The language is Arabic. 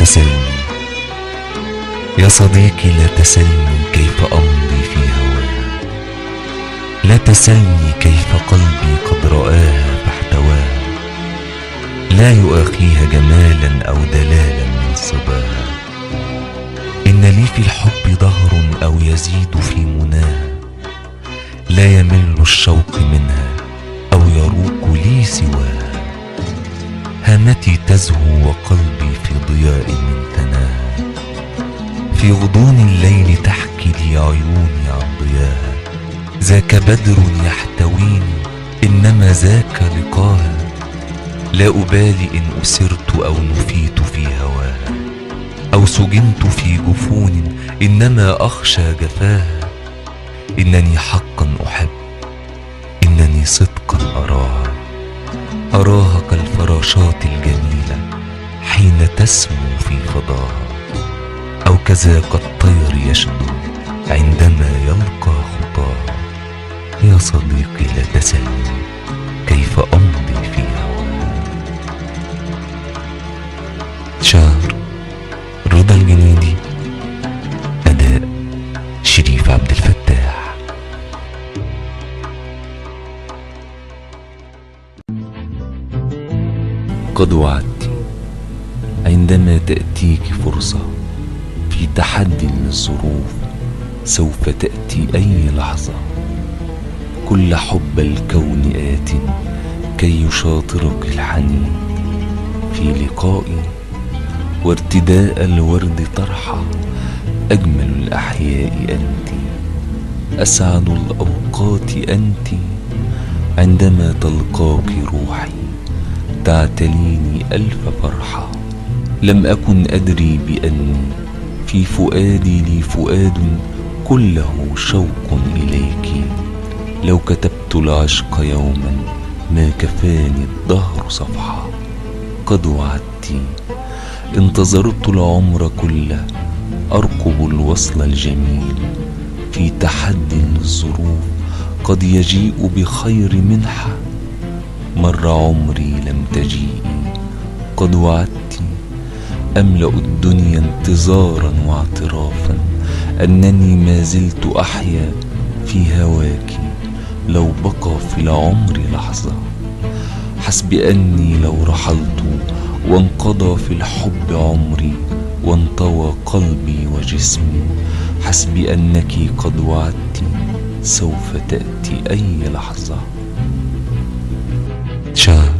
تسلني يا صديقي، لا تسلني كيف أمضي في هواها، لا تسلني كيف قلبي قد رآها فاحتواها، لا يؤاخيها جمالا أو دلالا من صباها. إن لي في الحب ظهر أو يزيد في مناها، لا يمل الشوق منها أو يروق لي سواها. هامتي تزهو وقلبي في ضياء من ثناها، في غضون الليل تحكي لي عيوني عن ضياها. ذاك بدر يحتويني إنما ذاك لقاها، لا أبالي إن أسرت أو نفيت في هواها، أو سجنت في جفون إنما أخشى جفاها. إنني حقا أحب، إنني صدقا أراها، أراها كالفراشات الجميلة حين تسمو في فضاها، أو كذاك الطير يشدو عندما يلقى خطاها. يا صديقي لا تسلني كيف أمضي في هواها. شعر رضا الجنيدي، أداء شريف عبد الفتاح. قد وعدت عندما تأتيك فرصة في تحدي للظروف، سوف تأتي أي لحظة. كل حب الكون آت كي يشاطرك الحنين في لقائي، وارتداء الورد طرحة. أجمل الأحياء أنت، أسعد الأوقات أنت، عندما تلقاك روحي تعتليني ألف فرحة. لم أكن أدري بأني في فؤادي لي فؤاد كله شوق إليك. لو كتبت العشق يوما ما كفاني الدهر صفحة. قد وعدت، انتظرت العمر كله أرقب الوصل الجميل في تحدي للظروف. قد يجيء بخير منحة، مر عمري لم تجيئي. قد وعدت أملأ الدنيا انتظارا واعترافا أنني ما زلت أحيا في هواك لو بقى في العمر لحظة. حسب أني لو رحلت وانقضى في الحب عمري وانطوى قلبي وجسمي، حسب أنك قد وعدت سوف تأتي أي لحظة. شعر